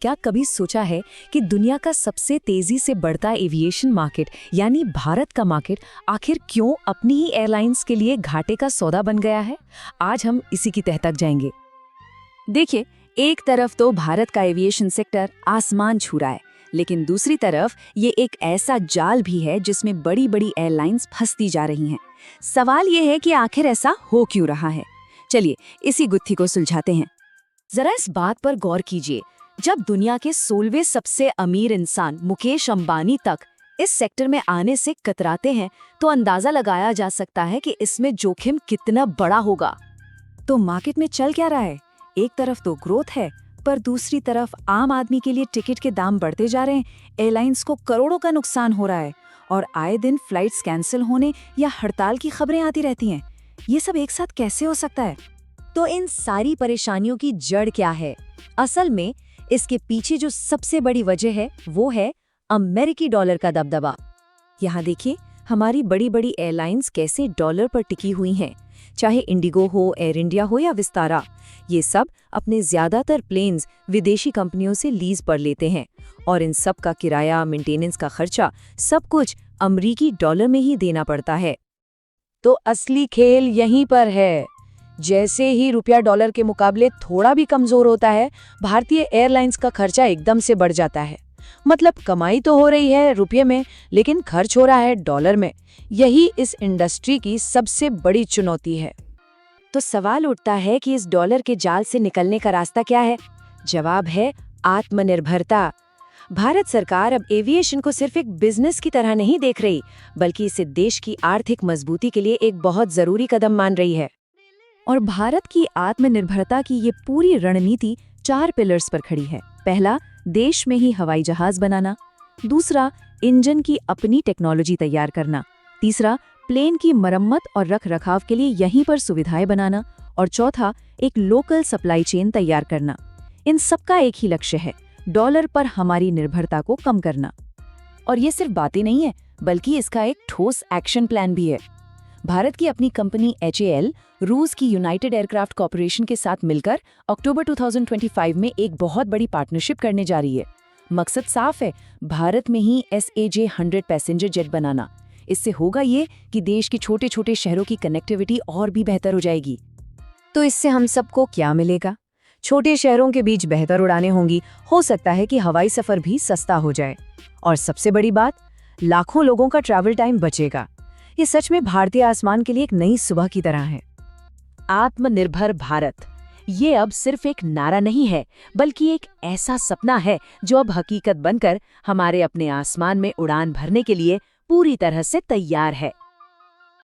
क्या कभी सोचा है कि दुनिया का सबसे तेजी से बढ़ता एविएशन मार्केट यानी भारत का मार्केट आखिर क्यों अपनी ही एयरलाइंस के लिए घाटे का सौदा बन गया है? आज हम इसी की तह तक जाएंगे। देखिए, एक तरफ तो भारत का एविएशन सेक्टर आसमान छू रहा है, लेकिन दूसरी तरफ ये एक ऐसा जाल भी है जिसमें बड़ी बड़ी एयरलाइंस फंसती जा रही हैं। सवाल ये है कि आखिर ऐसा हो क्यों रहा है? चलिए इसी गुत्थी को सुलझाते हैं। जरा इस बात पर गौर कीजिए, जब दुनिया के 16वें सबसे अमीर इंसान मुकेश अंबानी तक इस सेक्टर में आने से कतराते हैं, तो अंदाजा लगाया जा सकता है कि इसमें जोखिम कितना बड़ा होगा। तो मार्केट में चल क्या रहा है? एक तरफ तो ग्रोथ है, पर दूसरी तरफ आम आदमी के लिए टिकट के दाम बढ़ते जा रहे हैं, एयरलाइंस को करोड़ों का नुकसान हो रहा है और आए दिन फ्लाइट्स कैंसिल होने या हड़ताल की खबरें आती रहती हैं। ये सब एक साथ कैसे हो सकता है? तो इन सारी परेशानियों की जड़ क्या है? असल में इसके पीछे जो सबसे बड़ी वजह है वो है अमेरिकी डॉलर का दबदबा। यहाँ देखिए, हमारी बड़ी बड़ी एयरलाइंस कैसे डॉलर पर टिकी हुई हैं। चाहे इंडिगो हो, एयर इंडिया हो या विस्तारा, ये सब अपने ज्यादातर प्लेन्स विदेशी कंपनियों से लीज पर लेते हैं और इन सब का किराया, मेंटेनेंस का खर्चा, सब कुछ अमेरिकी डॉलर में ही देना पड़ता है। तो असली खेल यहीं पर है। जैसे ही रुपया डॉलर के मुकाबले थोड़ा भी कमजोर होता है, भारतीय एयरलाइंस का खर्चा एकदम से बढ़ जाता है। मतलब कमाई तो हो रही है रुपये में, लेकिन खर्च हो रहा है डॉलर में। यही इस इंडस्ट्री की सबसे बड़ी चुनौती है। तो सवाल उठता है कि इस डॉलर के जाल से निकलने का रास्ता क्या है? जवाब है आत्मनिर्भरता। भारत सरकार अब एविएशन को सिर्फ एक बिजनेस की तरह नहीं देख रही, बल्कि इसे देश की आर्थिक मजबूती के लिए एक बहुत जरूरी कदम मान रही है। और भारत की आत्मनिर्भरता की ये पूरी रणनीति 4 पिलर्स पर खड़ी है। पहला, देश में ही हवाई जहाज बनाना। दूसरा, इंजन की अपनी टेक्नोलॉजी तैयार करना। तीसरा, प्लेन की मरम्मत और रख रखाव के लिए यहीं पर सुविधाएं बनाना। और चौथा, एक लोकल सप्लाई चेन तैयार करना। इन सबका एक ही लक्ष्य है, डॉलर पर हमारी निर्भरता को कम करना। और ये सिर्फ बातें नहीं है, बल्कि इसका एक ठोस एक्शन प्लान भी है। भारत की अपनी कंपनी HAL रूस की यूनाइटेड एयरक्राफ्ट कॉर्पोरेशन के साथ मिलकर अक्टूबर 2025 में एक बहुत बड़ी पार्टनरशिप करने जा रही है। मकसद साफ है, भारत में ही SAJ-100 पैसेंजर जेट बनाना। इससे होगा ये कि देश के छोटे छोटे शहरों की कनेक्टिविटी और भी बेहतर हो जाएगी। तो इससे हम सबको क्या मिलेगा? छोटे शहरों के बीच बेहतर उड़ानें होंगी, हो सकता है कि हवाई सफर भी सस्ता हो जाए, और सबसे बड़ी बात, लाखों लोगों का ट्रैवल टाइम बचेगा। ये सच में भारतीय आसमान के लिए एक नई सुबह की तरह है। आत्मनिर्भर भारत, ये अब सिर्फ एक नारा नहीं है, बल्कि एक ऐसा सपना है जो अब हकीकत बनकर हमारे अपने आसमान में उड़ान भरने के लिए पूरी तरह से तैयार है।